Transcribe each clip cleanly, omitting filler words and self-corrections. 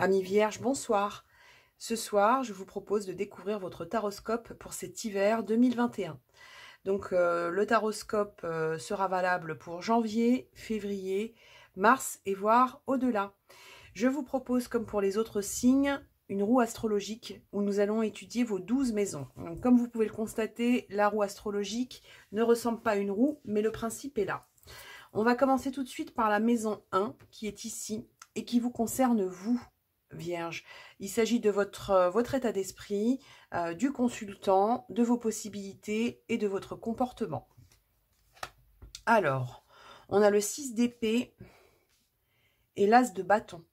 Amis Vierges, bonsoir. Ce soir, je vous propose de découvrir votre taroscope pour cet hiver 2021. Donc, le taroscope sera valable pour janvier, février, mars et voire au-delà. Je vous propose, comme pour les autres signes, une roue astrologique où nous allons étudier vos 12 maisons. Donc, comme vous pouvez le constater, la roue astrologique ne ressemble pas à une roue, mais le principe est là. On va commencer tout de suite par la maison 1 qui est ici et qui vous concerne vous, Vierge. Il s'agit de votre état d'esprit, du consultant, de vos possibilités et de votre comportement. Alors, on a le 6 d'épée et l'as de bâton.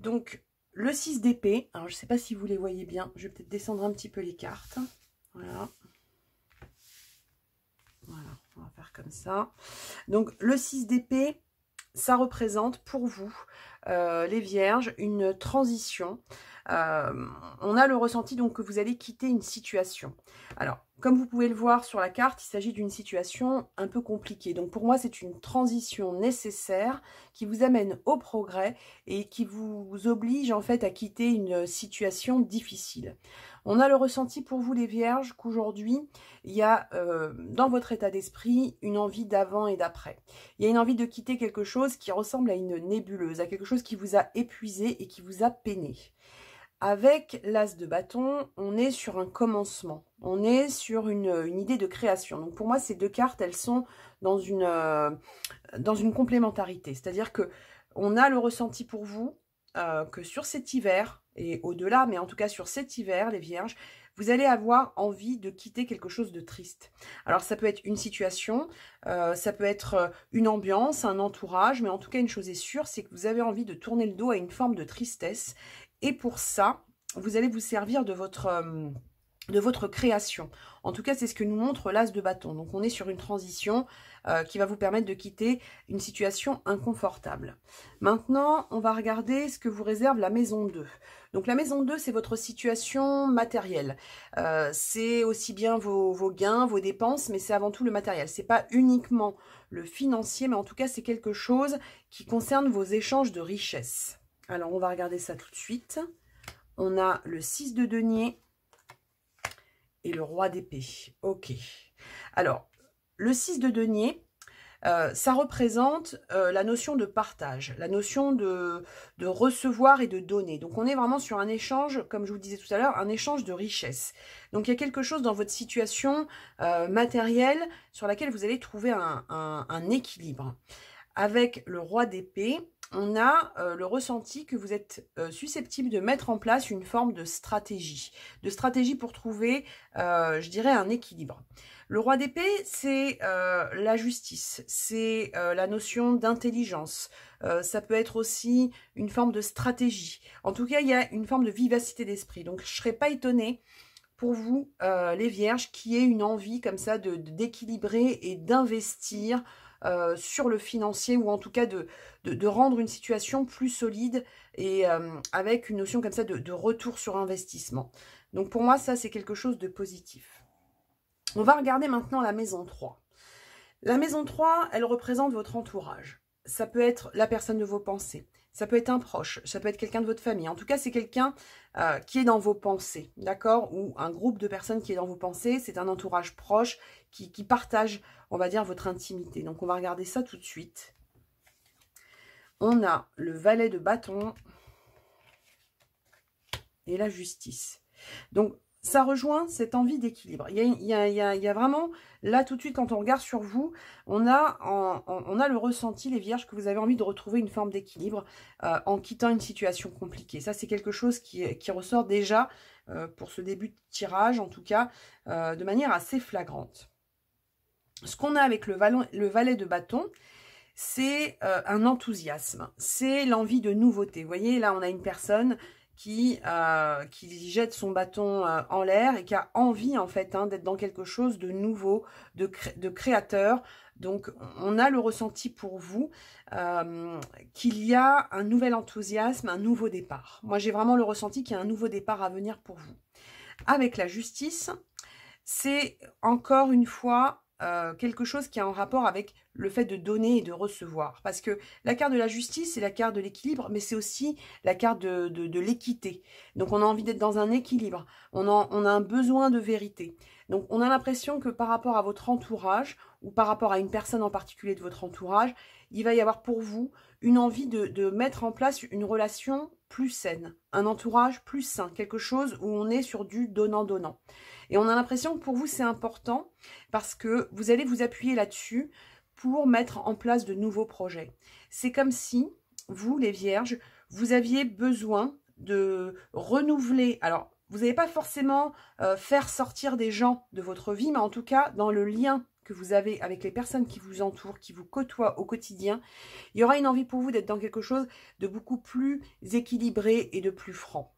Donc, le 6 d'épée, alors je ne sais pas si vous les voyez bien, je vais peut-être descendre un petit peu les cartes. Voilà. Voilà, on va faire comme ça. Donc, le 6 d'épée, ça représente pour vous, les Vierges, une transition. On a le ressenti donc que vous allez quitter une situation. Alors, comme vous pouvez le voir sur la carte, il s'agit d'une situation un peu compliquée. Donc pour moi, c'est une transition nécessaire qui vous amène au progrès et qui vous oblige en fait à quitter une situation difficile. On a le ressenti pour vous les Vierges qu'aujourd'hui, il y a dans votre état d'esprit une envie d'avant et d'après. Il y a une envie de quitter quelque chose qui ressemble à une nébuleuse, à quelque chose qui vous a épuisé et qui vous a peiné. Avec l'as de bâton, on est sur un commencement, on est sur une idée de création. Donc pour moi, ces deux cartes, elles sont dans une complémentarité. C'est-à-dire que on a le ressenti pour vous que sur cet hiver, et au-delà, mais en tout cas sur cet hiver, les Vierges, vous allez avoir envie de quitter quelque chose de triste. Alors ça peut être une situation, ça peut être une ambiance, un entourage, mais en tout cas une chose est sûre, c'est que vous avez envie de tourner le dos à une forme de tristesse. Et pour ça, vous allez vous servir de votre création. En tout cas, c'est ce que nous montre l'as de bâton. Donc, on est sur une transition qui va vous permettre de quitter une situation inconfortable. Maintenant, on va regarder ce que vous réserve la maison 2. Donc, la maison 2, c'est votre situation matérielle. C'est aussi bien vos gains, vos dépenses, mais c'est avant tout le matériel. C'est pas uniquement le financier, mais en tout cas, c'est quelque chose qui concerne vos échanges de richesses. Alors, on va regarder ça tout de suite. On a le 6 de denier et le roi d'épée. Ok. Alors, le 6 de denier, ça représente la notion de partage, la notion de recevoir et de donner. Donc, on est vraiment sur un échange, comme je vous disais tout à l'heure, un échange de richesse. Donc, il y a quelque chose dans votre situation matérielle sur laquelle vous allez trouver un équilibre. Avec le roi d'épée, on a le ressenti que vous êtes susceptible de mettre en place une forme de stratégie pour trouver, je dirais, un équilibre. Le roi d'épée, c'est la justice, c'est la notion d'intelligence, ça peut être aussi une forme de stratégie. En tout cas, il y a une forme de vivacité d'esprit. Donc, je ne serais pas étonnée pour vous, les Vierges, qui aient une envie comme ça d'équilibrer et d'investir sur le financier, ou en tout cas de rendre une situation plus solide et avec une notion comme ça de retour sur investissement. Donc pour moi, ça c'est quelque chose de positif. On va regarder maintenant la maison 3. La maison 3, elle représente votre entourage. Ça peut être la personne de vos pensées. Ça peut être un proche, ça peut être quelqu'un de votre famille. En tout cas, c'est quelqu'un qui est dans vos pensées, d'accord? Ou un groupe de personnes qui est dans vos pensées. C'est un entourage proche qui partage, on va dire, votre intimité. Donc, on va regarder ça tout de suite. On a le valet de bâton et la justice. Donc, ça rejoint cette envie d'équilibre. Il y a vraiment, là tout de suite, quand on regarde sur vous, on a le ressenti, les Vierges, que vous avez envie de retrouver une forme d'équilibre en quittant une situation compliquée. Ça, c'est quelque chose qui ressort déjà pour ce début de tirage, en tout cas, de manière assez flagrante. Ce qu'on a avec le valet de bâton, c'est un enthousiasme, c'est l'envie de nouveauté. Vous voyez, là, on a une personne qui jette son bâton en l'air et qui a envie en fait d'être dans quelque chose de nouveau, de créateur. Donc on a le ressenti pour vous qu'il y a un nouvel enthousiasme, un nouveau départ. Moi j'ai vraiment le ressenti qu'il y a un nouveau départ à venir pour vous. Avec la justice, c'est encore une fois quelque chose qui a un rapport avec le fait de donner et de recevoir. Parce que la carte de la justice, c'est la carte de l'équilibre, mais c'est aussi la carte de l'équité. Donc on a envie d'être dans un équilibre, on a un besoin de vérité. Donc on a l'impression que par rapport à votre entourage, ou par rapport à une personne en particulier de votre entourage, il va y avoir pour vous une envie de mettre en place une relation plus saine, un entourage plus sain, quelque chose où on est sur du donnant-donnant. Et on a l'impression que pour vous, c'est important parce que vous allez vous appuyer là-dessus pour mettre en place de nouveaux projets. C'est comme si, vous, les vierges, vous aviez besoin de renouveler. Alors, vous n'allez pas forcément faire sortir des gens de votre vie, mais en tout cas, dans le lien que vous avez avec les personnes qui vous entourent, qui vous côtoient au quotidien, il y aura une envie pour vous d'être dans quelque chose de beaucoup plus équilibré et de plus franc.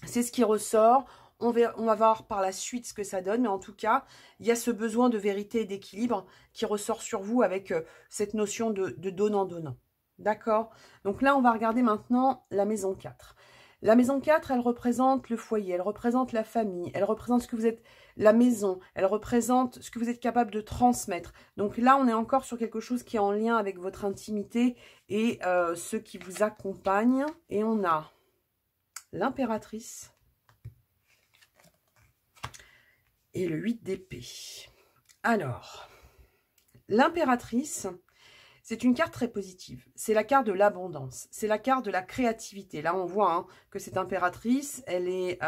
C'est ce qui ressort. On va voir par la suite ce que ça donne, mais en tout cas, il y a ce besoin de vérité et d'équilibre qui ressort sur vous avec cette notion de donnant-donnant. D'accord? Donc là, on va regarder maintenant la maison 4. La maison 4, elle représente le foyer, elle représente la famille, elle représente ce que vous êtes, la maison, elle représente ce que vous êtes capable de transmettre. Donc là, on est encore sur quelque chose qui est en lien avec votre intimité et ceux qui vous accompagnent. Et on a l'impératrice et le 8 d'épée. Alors, l'impératrice, c'est une carte très positive. C'est la carte de l'abondance. C'est la carte de la créativité. Là, on voit que cette impératrice, elle est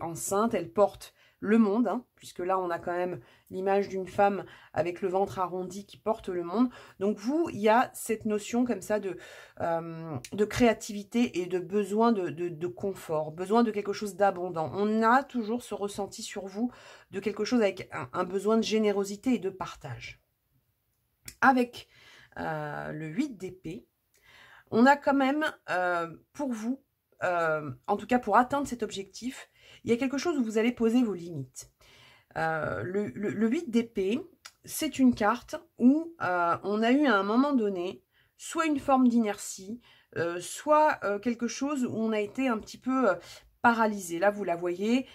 enceinte, elle porte le monde, puisque là, on a quand même l'image d'une femme avec le ventre arrondi qui porte le monde. Donc, vous, il y a cette notion comme ça de créativité et de besoin de confort, besoin de quelque chose d'abondant. On a toujours ce ressenti sur vous de quelque chose avec un besoin de générosité et de partage. Avec le 8 d'épée, on a quand même pour vous, en tout cas pour atteindre cet objectif, il y a quelque chose où vous allez poser vos limites. Le 8 d'épée, c'est une carte où on a eu à un moment donné soit une forme d'inertie, soit quelque chose où on a été un petit peu paralysé. Là, vous la voyez,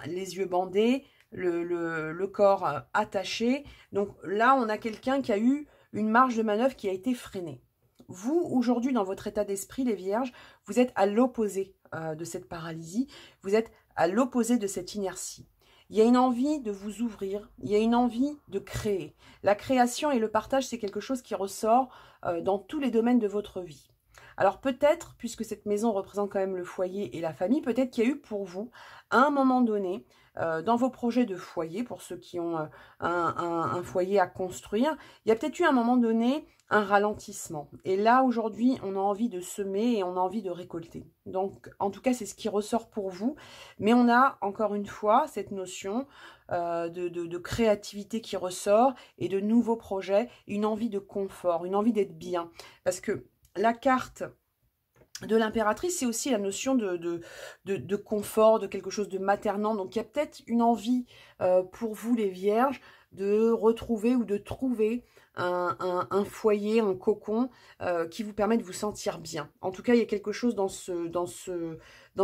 les yeux bandés, le corps attaché. Donc là, on a quelqu'un qui a eu une marge de manœuvre qui a été freinée. Vous, aujourd'hui, dans votre état d'esprit, les vierges, vous êtes à l'opposé de cette paralysie. Vous êtes à l'opposé de cette inertie. Il y a une envie de vous ouvrir, il y a une envie de créer. La création et le partage, c'est quelque chose qui ressort dans tous les domaines de votre vie. Alors peut-être, puisque cette maison représente quand même le foyer et la famille, peut-être qu'il y a eu pour vous, à un moment donné, dans vos projets de foyer, pour ceux qui ont un foyer à construire, il y a peut-être eu à un moment donné un ralentissement. Et là, aujourd'hui, on a envie de semer et on a envie de récolter. Donc, en tout cas, c'est ce qui ressort pour vous. Mais on a, encore une fois, cette notion de créativité qui ressort et de nouveaux projets, une envie de confort, une envie d'être bien. Parce que la carte de l'impératrice, c'est aussi la notion de confort, de quelque chose de maternant. Donc, il y a peut-être une envie pour vous, les vierges, de retrouver ou de trouver un foyer, un cocon qui vous permet de vous sentir bien. En tout cas, il y a quelque chose dans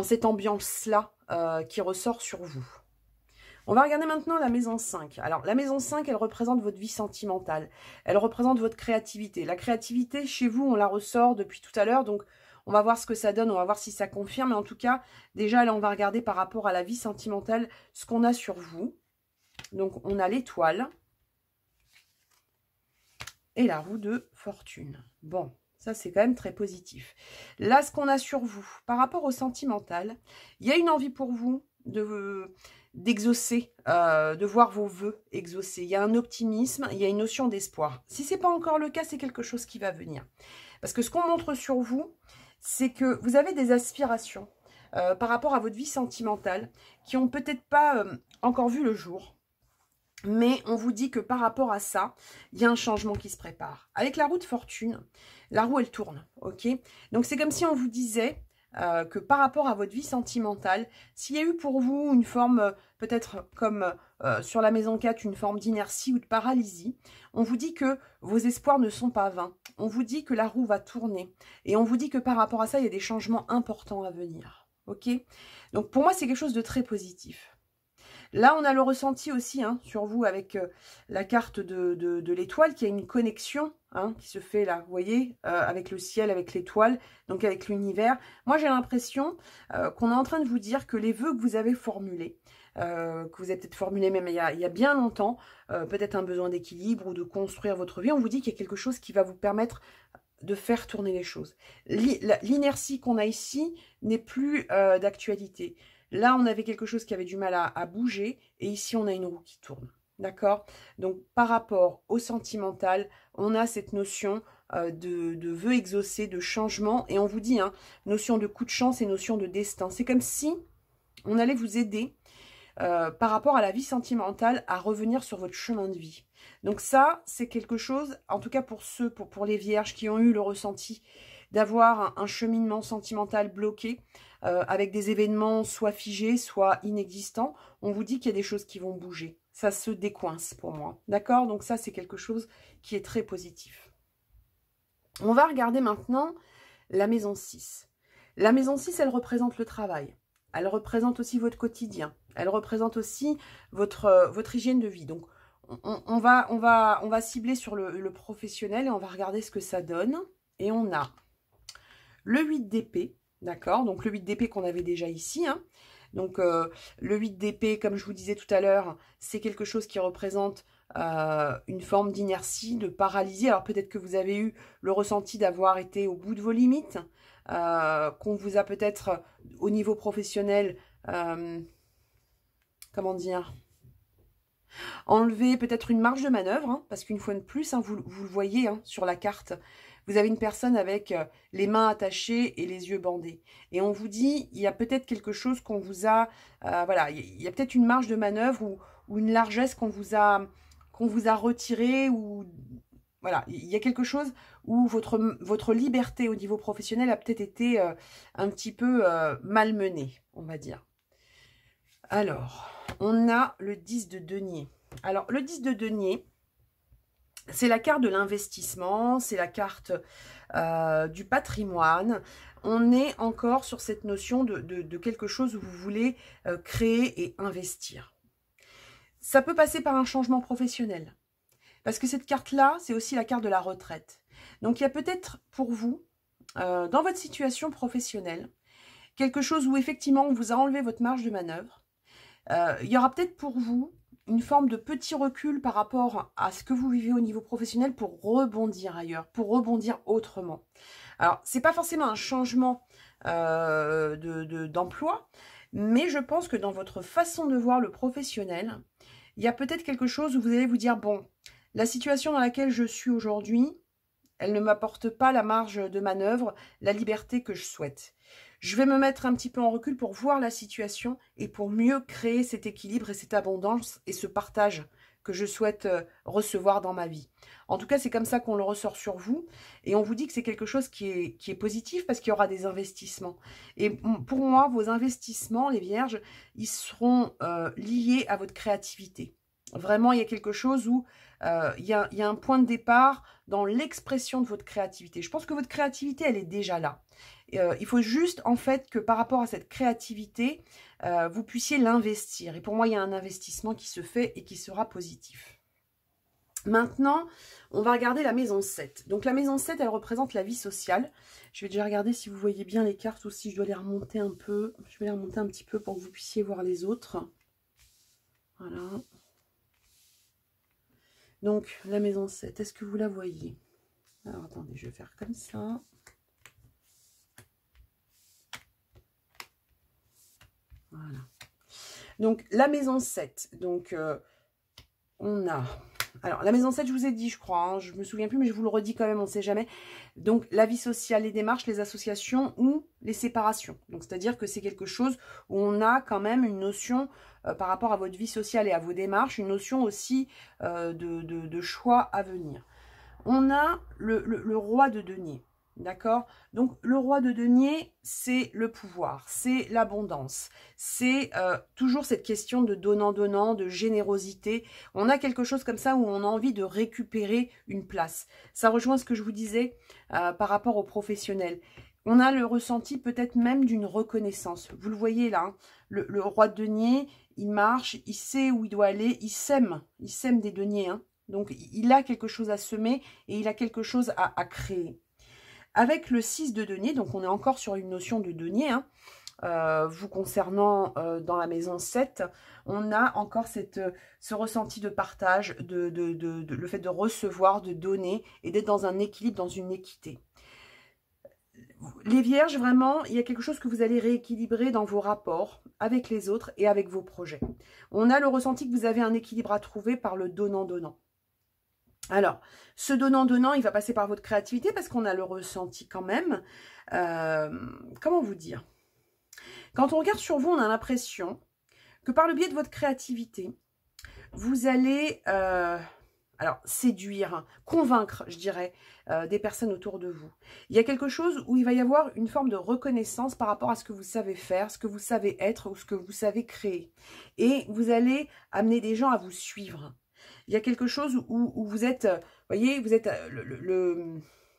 cette ambiance-là qui ressort sur vous. On va regarder maintenant la maison 5. Alors, la maison 5, elle représente votre vie sentimentale. Elle représente votre créativité. La créativité, chez vous, on la ressort depuis tout à l'heure. Donc, on va voir ce que ça donne. On va voir si ça confirme. Mais en tout cas, déjà, là, on va regarder par rapport à la vie sentimentale ce qu'on a sur vous. Donc, on a l'étoile et la roue de fortune. Bon, ça, c'est quand même très positif. Là, ce qu'on a sur vous, par rapport au sentimental, il y a une envie pour vous d'exaucer, de voir vos vœux exaucés. Il y a un optimisme, il y a une notion d'espoir. Si ce n'est pas encore le cas, c'est quelque chose qui va venir. Parce que ce qu'on montre sur vous, c'est que vous avez des aspirations par rapport à votre vie sentimentale qui n'ont peut-être pas encore vu le jour. Mais on vous dit que par rapport à ça, il y a un changement qui se prépare. Avec la roue de fortune, la roue, elle tourne, ok? Donc, c'est comme si on vous disait que par rapport à votre vie sentimentale, s'il y a eu pour vous une forme, peut-être comme sur la maison 4, une forme d'inertie ou de paralysie, on vous dit que vos espoirs ne sont pas vains. On vous dit que la roue va tourner. Et on vous dit que par rapport à ça, il y a des changements importants à venir, ok? Donc, pour moi, c'est quelque chose de très positif. Là, on a le ressenti aussi hein, sur vous avec la carte de l'étoile qui a une connexion hein, qui se fait là, vous voyez, avec le ciel, avec l'étoile, donc avec l'univers. Moi, j'ai l'impression qu'on est en train de vous dire que les vœux que vous avez formulés, que vous avez peut-être formulé même il y a bien longtemps, peut-être un besoin d'équilibre ou de construire votre vie, on vous dit qu'il y a quelque chose qui va vous permettre de faire tourner les choses. L'inertie qu'on a ici n'est plus d'actualité. Là, on avait quelque chose qui avait du mal à bouger, et ici, on a une roue qui tourne. D'accord? Donc, par rapport au sentimental, on a cette notion de vœux exaucés, de changement, et on vous dit, hein, notion de coup de chance et notion de destin. C'est comme si on allait vous aider par rapport à la vie sentimentale à revenir sur votre chemin de vie. Donc ça, c'est quelque chose, en tout cas pour les vierges qui ont eu le ressenti d'avoir un cheminement sentimental bloqué, avec des événements soit figés, soit inexistants, on vous dit qu'il y a des choses qui vont bouger. Ça se décoince pour moi. D'accord? Donc ça, c'est quelque chose qui est très positif. On va regarder maintenant la maison 6. La maison 6, elle représente le travail. Elle représente aussi votre quotidien. Elle représente aussi votre hygiène de vie. Donc, on va cibler sur le professionnel et on va regarder ce que ça donne. Et on a le 8 d'épée, d'accord? Donc, le 8 d'épée qu'on avait déjà ici. Hein. Donc, le 8 d'épée, comme je vous disais tout à l'heure, c'est quelque chose qui représente une forme d'inertie, de paralysie. Alors, peut-être que vous avez eu le ressenti d'avoir été au bout de vos limites, qu'on vous a peut-être, au niveau professionnel, comment dire, enlever peut-être une marge de manœuvre, hein, parce qu'une fois de plus, hein, vous le voyez hein, sur la carte, vous avez une personne avec les mains attachées et les yeux bandés. Et on vous dit, il y a peut-être quelque chose qu'on vous a, voilà, il y a peut-être une marge de manœuvre ou une largesse qu'on vous a retirée, ou voilà, il y a quelque chose où votre liberté au niveau professionnel a peut-être été un petit peu malmenée, on va dire. Alors, on a le 10 de denier. Alors, le 10 de denier, c'est la carte de l'investissement, c'est la carte du patrimoine. On est encore sur cette notion de quelque chose où vous voulez créer et investir. Ça peut passer par un changement professionnel. Parce que cette carte-là, c'est aussi la carte de la retraite. Donc, il y a peut-être pour vous, dans votre situation professionnelle, quelque chose où effectivement, on vous a enlevé votre marge de manœuvre. Il y aura peut-être pour vous une forme de petit recul par rapport à ce que vous vivez au niveau professionnel pour rebondir ailleurs, pour rebondir autrement. Alors, c'est pas forcément un changement d'emploi, mais je pense que dans votre façon de voir le professionnel, il y a peut-être quelque chose où vous allez vous dire, bon, la situation dans laquelle je suis aujourd'hui, elle ne m'apporte pas la marge de manœuvre, la liberté que je souhaite. Je vais me mettre un petit peu en recul pour voir la situation et pour mieux créer cet équilibre et cette abondance et ce partage que je souhaite recevoir dans ma vie. En tout cas, c'est comme ça qu'on le ressort sur vous. Et on vous dit que c'est quelque chose qui est positif parce qu'il y aura des investissements. Et pour moi, vos investissements, les vierges, ils seront liés à votre créativité. Vraiment, il y a quelque chose où il y a un point de départ dans l'expression de votre créativité. Je pense que votre créativité, elle est déjà là. Il faut juste, en fait, que par rapport à cette créativité, vous puissiez l'investir. Et pour moi, il y a un investissement qui se fait et qui sera positif. Maintenant, on va regarder la maison 7. Donc, la maison 7, elle représente la vie sociale. Je vais déjà regarder si vous voyez bien les cartes ou si je dois les remonter un peu. Je vais les remonter un petit peu pour que vous puissiez voir les autres. Voilà. Donc, la maison 7, est-ce que vous la voyez? Alors, attendez, je vais faire comme ça. Voilà. Donc, la maison 7. Donc, on a... Alors, la maison 7, je vous ai dit, je crois, hein, je me souviens plus, mais je vous le redis quand même, on ne sait jamais. Donc, la vie sociale, les démarches, les associations ou les séparations. Donc, c'est-à-dire que c'est quelque chose où on a quand même une notion, par rapport à votre vie sociale et à vos démarches, une notion aussi de choix à venir. On a le roi de denier. D'accord? Donc, le roi de denier, c'est le pouvoir, c'est l'abondance, c'est toujours cette question de donnant-donnant, de générosité. On a quelque chose comme ça où on a envie de récupérer une place. Ça rejoint ce que je vous disais par rapport aux professionnels. On a le ressenti peut-être même d'une reconnaissance. Vous le voyez là, hein, le roi de denier, il marche, il sait où il doit aller, il sème des deniers. Hein. Donc, il a quelque chose à semer et il a quelque chose à créer. Avec le 6 de denier, donc on est encore sur une notion de denier, hein, vous concernant dans la maison 7, on a encore ce ressenti de partage, le fait de recevoir, de donner et d'être dans un équilibre, dans une équité. Les vierges, vraiment, il y a quelque chose que vous allez rééquilibrer dans vos rapports avec les autres et avec vos projets. On a le ressenti que vous avez un équilibre à trouver par le donnant-donnant. Alors, ce donnant-donnant, il va passer par votre créativité parce qu'on a le ressenti quand même. Comment vous dire? Quand on regarde sur vous, on a l'impression que par le biais de votre créativité, vous allez alors séduire, convaincre, je dirais, des personnes autour de vous. Il y a quelque chose où il va y avoir une forme de reconnaissance par rapport à ce que vous savez faire, ce que vous savez être ou ce que vous savez créer. Et vous allez amener des gens à vous suivre. Il y a quelque chose où vous êtes, voyez, vous êtes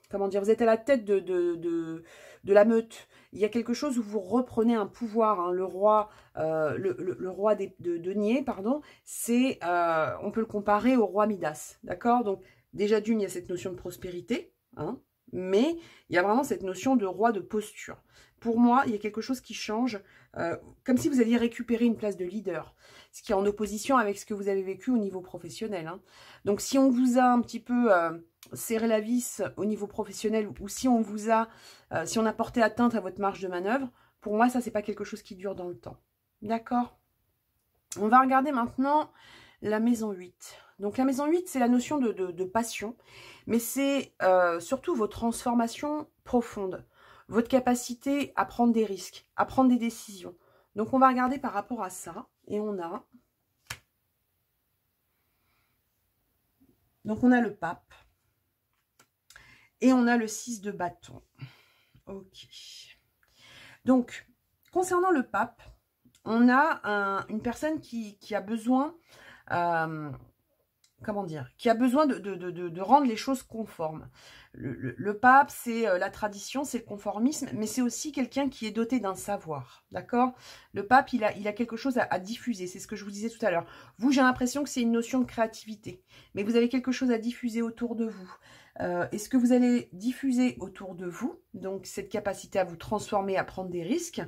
comment dire, vous êtes à la tête de la meute. Il y a quelque chose où vous reprenez un pouvoir. Hein. Le roi, le roi de denier, pardon, c'est, on peut le comparer au roi Midas, d'accord? Donc déjà d'une, il y a cette notion de prospérité, hein, mais il y a vraiment cette notion de roi de posture. Pour moi, il y a quelque chose qui change, comme si vous alliez récupérer une place de leader, ce qui est en opposition avec ce que vous avez vécu au niveau professionnel. Hein. Donc si on vous a un petit peu serré la vis au niveau professionnel, ou si on vous a, si on a porté atteinte à votre marge de manœuvre, pour moi, ça, c'est pas quelque chose qui dure dans le temps. D'accord? On va regarder maintenant la maison 8. Donc la maison 8, c'est la notion de passion, mais c'est surtout vos transformations profondes, votre capacité à prendre des risques, à prendre des décisions. Donc on va regarder par rapport à ça, et on a... Donc on a le pape, et on a le 6 de bâton. Ok. Donc, concernant le pape, on a une personne qui a besoin... comment dire, qui a besoin de rendre les choses conformes. Le pape, c'est la tradition, c'est le conformisme, mais c'est aussi quelqu'un qui est doté d'un savoir, d'accord? Le pape, il a quelque chose à diffuser, c'est ce que je vous disais tout à l'heure. Vous, j'ai l'impression que c'est une notion de créativité, mais vous avez quelque chose à diffuser autour de vous. Et ce que vous allez diffuser autour de vous, donc cette capacité à vous transformer, à prendre des risques,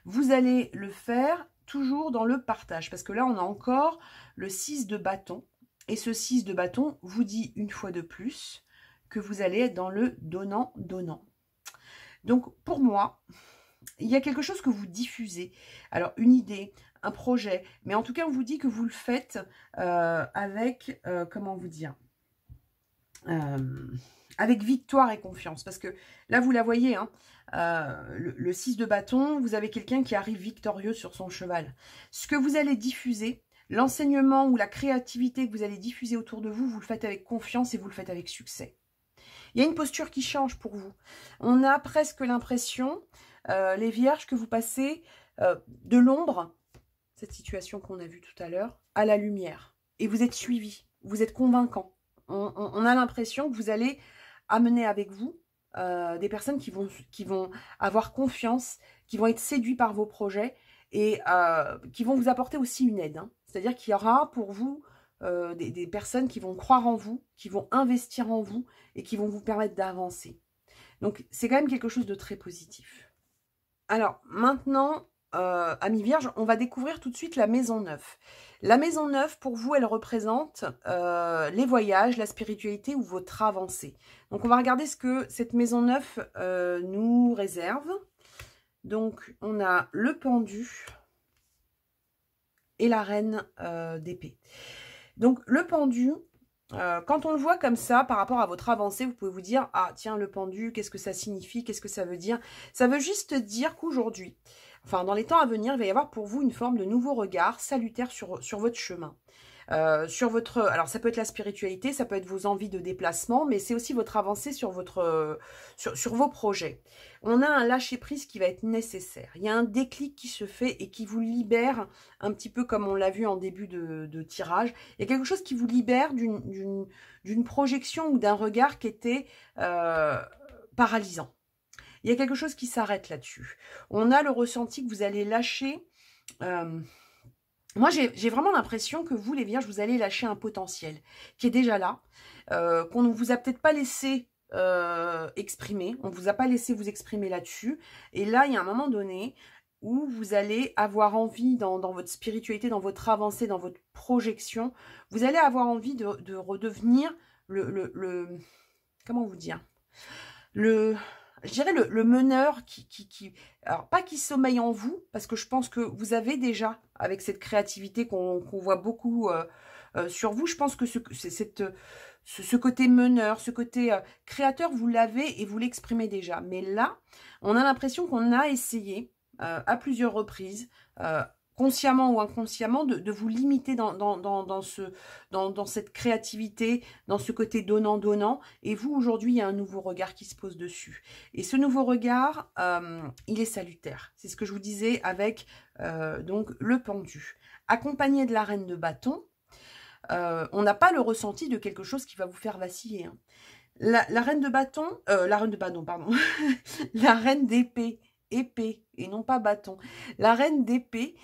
vous allez le faire toujours dans le partage, parce que là, on a encore le 6 de bâton. Et ce 6 de bâton vous dit une fois de plus que vous allez être dans le donnant-donnant. Donc, pour moi, il y a quelque chose que vous diffusez. Alors, une idée, un projet, mais en tout cas, on vous dit que vous le faites avec, comment vous dire, avec victoire et confiance. Parce que là, vous la voyez, hein, le 6 de bâton, vous avez quelqu'un qui arrive victorieux sur son cheval. Ce que vous allez diffuser, l'enseignement ou la créativité que vous allez diffuser autour de vous, vous le faites avec confiance et vous le faites avec succès. Il y a une posture qui change pour vous. On a presque l'impression, les vierges, que vous passez de l'ombre, cette situation qu'on a vue tout à l'heure, à la lumière. Et vous êtes suivi, vous êtes convaincant. On a l'impression que vous allez amener avec vous des personnes qui vont avoir confiance, qui vont être séduits par vos projets et qui vont vous apporter aussi une aide. Hein. C'est-à-dire qu'il y aura pour vous des personnes qui vont croire en vous, qui vont investir en vous et qui vont vous permettre d'avancer. Donc, c'est quand même quelque chose de très positif. Alors, maintenant, amis vierges, on va découvrir tout de suite la maison 9. La maison 9, pour vous, elle représente les voyages, la spiritualité ou votre avancée. Donc, on va regarder ce que cette maison 9 nous réserve. Donc, on a le pendu et la reine d'épée. Donc, le pendu, quand on le voit comme ça, par rapport à votre avancée, vous pouvez vous dire, ah tiens, le pendu, qu'est-ce que ça signifie? Qu'est-ce que ça veut dire? Ça veut juste dire qu'aujourd'hui, enfin, dans les temps à venir, il va y avoir pour vous une forme de nouveau regard salutaire sur votre chemin. Sur votre, alors ça peut être la spiritualité, ça peut être vos envies de déplacement, mais c'est aussi votre avancée sur sur vos projets. On a un lâcher prise qui va être nécessaire. Il y a un déclic qui se fait et qui vous libère un petit peu comme on l'a vu en début de tirage. Il y a quelque chose qui vous libère d'une projection ou d'un regard qui était paralysant. Il y a quelque chose qui s'arrête là-dessus. On a le ressenti que vous allez lâcher Moi, j'ai vraiment l'impression que vous, les Vierges, vous allez lâcher un potentiel qui est déjà là, qu'on ne vous a peut-être pas laissé exprimer, on ne vous a pas laissé vous exprimer là-dessus. Et là, il y a un moment donné où vous allez avoir envie, dans votre spiritualité, dans votre avancée, dans votre projection, vous allez avoir envie de redevenir comment vous dire, le, je dirais le meneur alors pas qui sommeille en vous, parce que je pense que vous avez déjà, avec cette créativité qu'on voit beaucoup sur vous, je pense que ce côté meneur, ce côté créateur, vous l'avez et vous l'exprimez déjà. Mais là, on a l'impression qu'on a essayé à plusieurs reprises, consciemment ou inconsciemment, de vous limiter dans cette créativité, dans ce côté donnant-donnant. Et vous, aujourd'hui, il y a un nouveau regard qui se pose dessus. Et ce nouveau regard, il est salutaire. C'est ce que je vous disais avec donc le pendu. Accompagné de la reine de bâton, on n'a pas le ressenti de quelque chose qui va vous faire vaciller. Hein. La reine de bâton, pardon, la reine d'épée, épée et non pas bâton. La reine d'épée,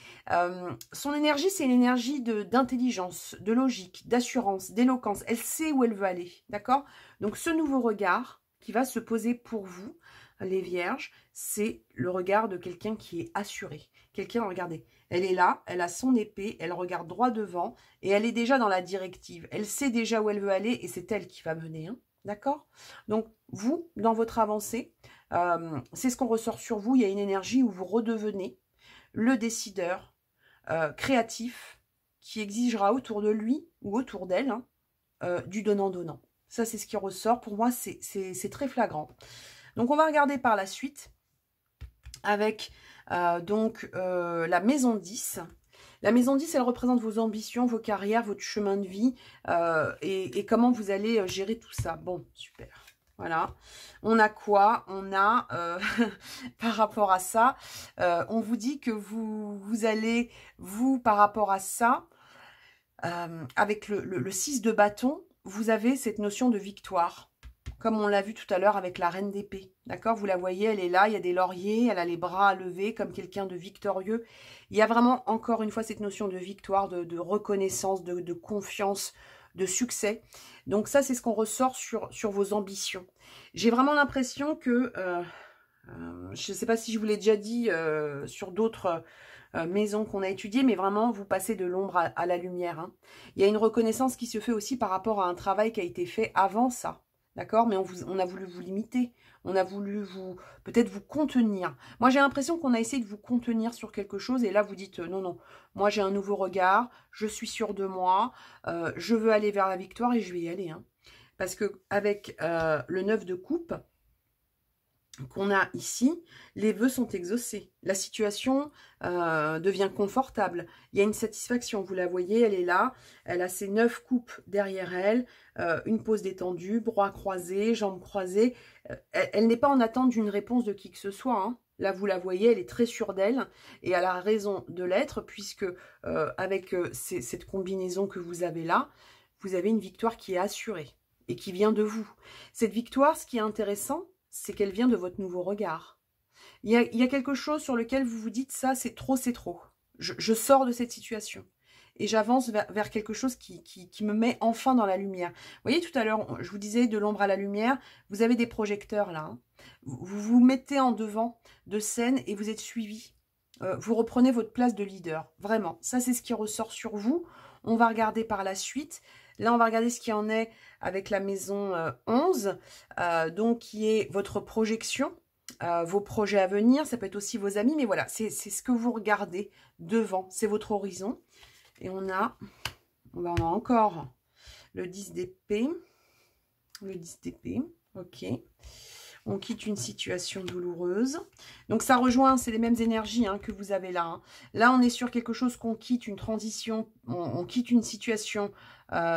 son énergie, c'est l'énergie d'intelligence, de logique, d'assurance, d'éloquence. Elle sait où elle veut aller, d'accord? Donc ce nouveau regard qui va se poser pour vous, les vierges, c'est le regard de quelqu'un qui est assuré. Quelqu'un, regardez, elle est là, elle a son épée, elle regarde droit devant et elle est déjà dans la directive. Elle sait déjà où elle veut aller et c'est elle qui va mener, hein, d'accord? Donc vous, dans votre avancée, c'est ce qu'on ressort sur vous. Il y a une énergie où vous redevenez le décideur créatif qui exigera autour de lui ou autour d'elle du donnant-donnant. Ça, c'est ce qui ressort. Pour moi, c'est très flagrant. Donc, on va regarder par la suite avec la maison 10. La maison 10, elle représente vos ambitions, vos carrières, votre chemin de vie et comment vous allez gérer tout ça. Bon, super. Voilà. On a quoi? On a, par rapport à ça, on vous dit que vous allez, par rapport à ça, avec le 6 de bâton, vous avez cette notion de victoire. Comme on l'a vu tout à l'heure avec la reine d'épée. D'accord? Vous la voyez, elle est là, il y a des lauriers, elle a les bras levés comme quelqu'un de victorieux. Il y a vraiment, encore une fois, cette notion de victoire, de reconnaissance, de confiance, de succès. Donc ça, c'est ce qu'on ressort sur vos ambitions. J'ai vraiment l'impression que, je ne sais pas si je vous l'ai déjà dit sur d'autres maisons qu'on a étudiées, mais vraiment, vous passez de l'ombre à la lumière. Hein. Il y a une reconnaissance qui se fait aussi par rapport à un travail qui a été fait avant ça. D'accord? Mais on a voulu vous limiter. On a voulu peut-être vous contenir. Moi, j'ai l'impression qu'on a essayé de vous contenir sur quelque chose. Et là, vous dites, non, non, moi, j'ai un nouveau regard. Je suis sûre de moi. Je veux aller vers la victoire et je vais y aller. Hein. Parce que avec le 9 de coupe qu'on a ici, les vœux sont exaucés. La situation devient confortable. Il y a une satisfaction. Vous la voyez, elle est là. Elle a ses 9 coupes derrière elle. Une pose détendue, bras croisés, jambes croisées. Elle n'est pas en attente d'une réponse de qui que ce soit. Hein. Là, vous la voyez, elle est très sûre d'elle. Et elle a raison de l'être, puisque avec cette combinaison que vous avez là, vous avez une victoire qui est assurée et qui vient de vous. Cette victoire, ce qui est intéressant, c'est qu'elle vient de votre nouveau regard. Il y a quelque chose sur lequel vous vous dites, ça, c'est trop, c'est trop. Je sors de cette situation. Et j'avance vers quelque chose qui me met enfin dans la lumière. Vous voyez, tout à l'heure, je vous disais de l'ombre à la lumière, vous avez des projecteurs là. Hein. Vous vous mettez en devant de scène et vous êtes suivi. Vous reprenez votre place de leader. Vraiment, ça, c'est ce qui ressort sur vous. On va regarder par la suite. Là, on va regarder ce qu'il y en est avec la maison 11, donc qui est votre projection, vos projets à venir. Ça peut être aussi vos amis, mais voilà, c'est ce que vous regardez devant. C'est votre horizon. Et on a encore le 10 d'épée. Le 10 d'épée, ok. On quitte une situation douloureuse. Donc ça rejoint, c'est les mêmes énergies hein, que vous avez là. Hein. Là, on est sur quelque chose qu'on quitte, une transition, on quitte une situation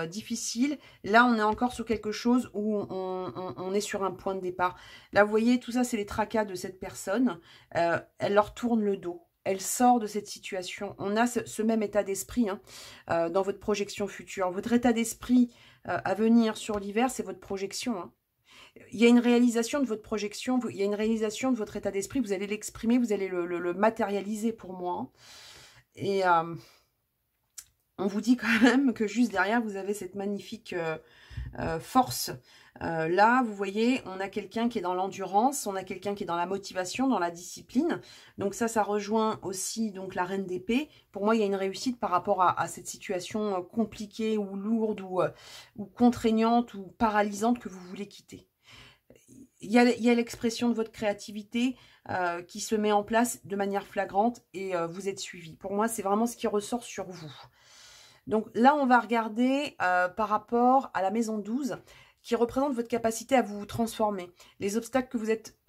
difficile. Là, on est encore sur quelque chose où on est sur un point de départ. Là, vous voyez, tout ça, c'est les tracas de cette personne. Elle leur tourne le dos. Elle sort de cette situation. On a ce même état d'esprit hein, dans votre projection future. Votre état d'esprit à venir sur l'hiver, c'est votre projection. Hein. Il y a une réalisation de votre projection, il y a une réalisation de votre état d'esprit, vous allez l'exprimer, vous allez le matérialiser pour moi. Et on vous dit quand même que juste derrière, vous avez cette magnifique force. Là, vous voyez, on a quelqu'un qui est dans l'endurance, on a quelqu'un qui est dans la motivation, dans la discipline. Donc ça rejoint aussi donc la reine d'épée. Pour moi, il y a une réussite par rapport à cette situation compliquée ou lourde ou contraignante ou paralysante que vous voulez quitter. Il y a l'expression de votre créativité qui se met en place de manière flagrante et vous êtes suivi. Pour moi, c'est vraiment ce qui ressort sur vous. Donc là, on va regarder par rapport à la maison 12 qui représente votre capacité à vous transformer. Les obstacles que vous êtes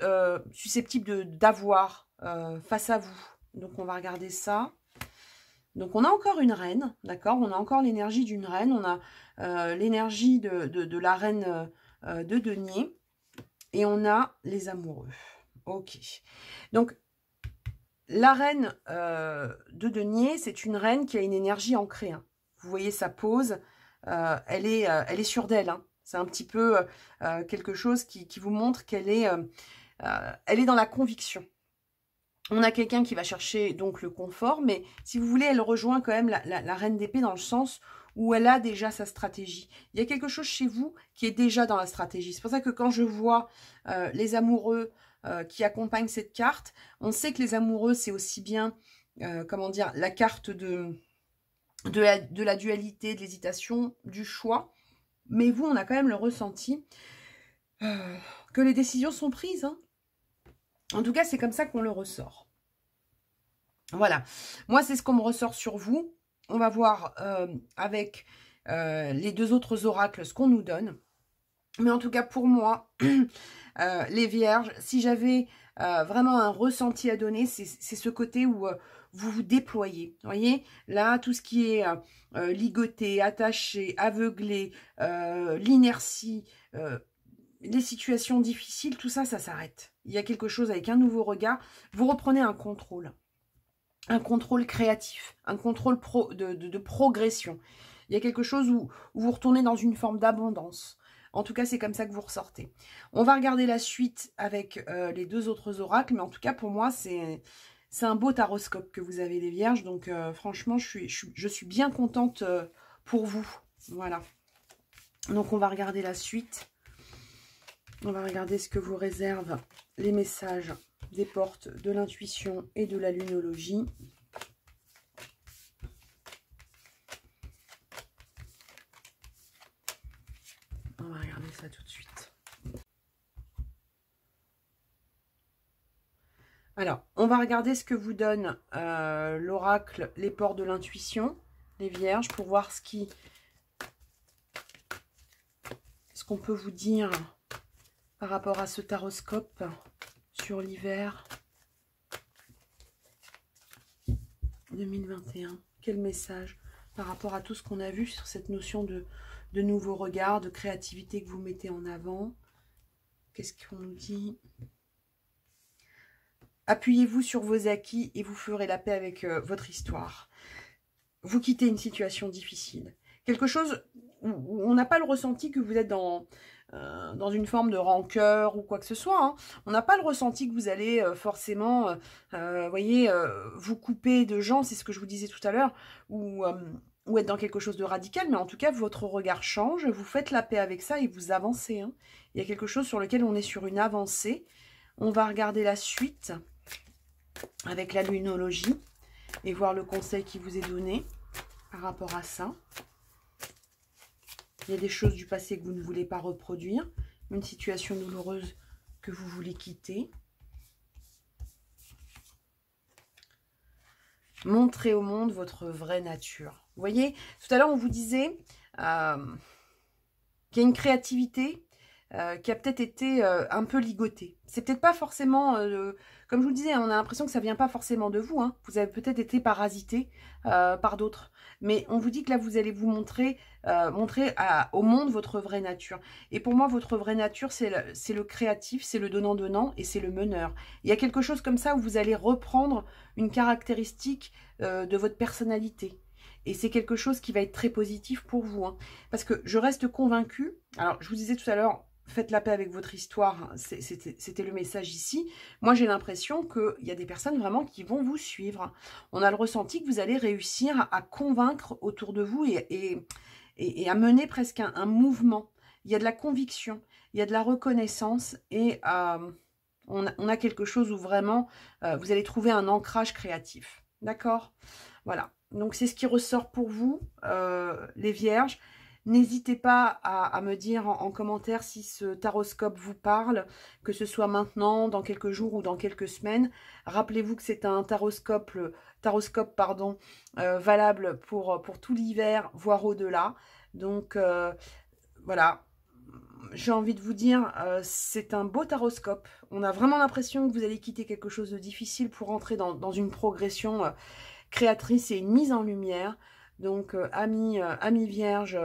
susceptibles d'avoir face à vous. Donc on va regarder ça. Donc on a encore une reine, d'accord? On a encore l'énergie d'une reine. On a l'énergie de la reine de denier. Et on a les amoureux. Ok. Donc la reine de denier, c'est une reine qui a une énergie ancrée. Hein. Vous voyez sa pose, elle est sûre d'elle. Hein. C'est un petit peu quelque chose qui vous montre qu'elle est, elle est dans la conviction. On a quelqu'un qui va chercher donc le confort, mais si vous voulez, elle rejoint quand même la reine d'épée dans le sens où elle a déjà sa stratégie. Il y a quelque chose chez vous qui est déjà dans la stratégie. C'est pour ça que quand je vois les amoureux qui accompagnent cette carte, on sait que les amoureux, c'est aussi bien, comment dire, la carte de la dualité, de l'hésitation, du choix. Mais vous, on a quand même le ressenti que les décisions sont prises. Hein. En tout cas, c'est comme ça qu'on le ressort. Voilà. Moi, c'est ce qu'on me ressort sur vous. On va voir avec les deux autres oracles ce qu'on nous donne. Mais en tout cas, pour moi, les vierges, si j'avais vraiment un ressenti à donner, c'est ce côté où vous vous déployez. Vous voyez, là, tout ce qui est ligoté, attaché, aveuglé, l'inertie, les situations difficiles, tout ça, ça s'arrête. Il y a quelque chose avec un nouveau regard. Vous reprenez un contrôle créatif, un contrôle de progression. Il y a quelque chose où vous retournez dans une forme d'abondance. En tout cas, c'est comme ça que vous ressortez. On va regarder la suite avec les deux autres oracles, mais en tout cas, pour moi, c'est un beau taroscope que vous avez, les vierges. Donc, franchement, je suis bien contente pour vous. Voilà. Donc, on va regarder la suite. On va regarder ce que vous réservent les messages des portes de l'intuition et de la lunologie. On va regarder ça tout de suite. Alors, on va regarder ce que vous donne l'oracle, les portes de l'intuition, les vierges, pour voir ce qu'on peut vous dire par rapport à ce taroscope sur l'hiver 2021. Quel message par rapport à tout ce qu'on a vu sur cette notion de nouveau regard, de créativité que vous mettez en avant. Qu'est-ce qu'on nous dit? Appuyez-vous sur vos acquis et vous ferez la paix avec votre histoire. Vous quittez une situation difficile. Quelque chose où on n'a pas le ressenti que vous êtes dans une forme de rancœur ou quoi que ce soit. Hein. On n'a pas le ressenti que vous allez forcément, voyez, vous couper de gens, c'est ce que je vous disais tout à l'heure, ou être dans quelque chose de radical, mais en tout cas, votre regard change, vous faites la paix avec ça et vous avancez. Hein. Il y a quelque chose sur lequel on est sur une avancée. On va regarder la suite avec la lunologie et voir le conseil qui vous est donné par rapport à ça. Il y a des choses du passé que vous ne voulez pas reproduire, une situation douloureuse que vous voulez quitter. Montrez au monde votre vraie nature. Vous voyez, tout à l'heure, on vous disait qu'il y a une créativité qui a peut-être été un peu ligotée. C'est peut-être pas forcément, comme je vous le disais, on a l'impression que ça vient pas forcément de vous. Hein. Vous avez peut-être été parasité par d'autres. Mais on vous dit que là, vous allez vous montrer au monde votre vraie nature. Et pour moi, votre vraie nature, c'est le créatif, c'est le donnant-donnant et c'est le meneur. Il y a quelque chose comme ça où vous allez reprendre une caractéristique de votre personnalité. Et c'est quelque chose qui va être très positif pour vous. Hein. Parce que je reste convaincue, alors je vous disais tout à l'heure, faites la paix avec votre histoire, c'était le message ici. Moi, j'ai l'impression qu'il y a des personnes vraiment qui vont vous suivre. On a le ressenti que vous allez réussir à convaincre autour de vous et à mener presque un mouvement. Il y a de la conviction, il y a de la reconnaissance et on a quelque chose où vraiment vous allez trouver un ancrage créatif. D'accord? Voilà. Donc, c'est ce qui ressort pour vous, les vierges. N'hésitez pas à me dire en commentaire si ce taroscope vous parle, que ce soit maintenant, dans quelques jours ou dans quelques semaines. Rappelez-vous que c'est un taroscope pardon, valable pour tout l'hiver, voire au-delà. Donc, voilà. J'ai envie de vous dire, c'est un beau taroscope. On a vraiment l'impression que vous allez quitter quelque chose de difficile pour entrer dans une progression créatrice et une mise en lumière. Donc, amis vierges,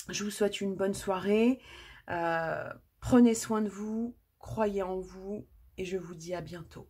je vous souhaite une bonne soirée. Prenez soin de vous, croyez en vous et je vous dis à bientôt.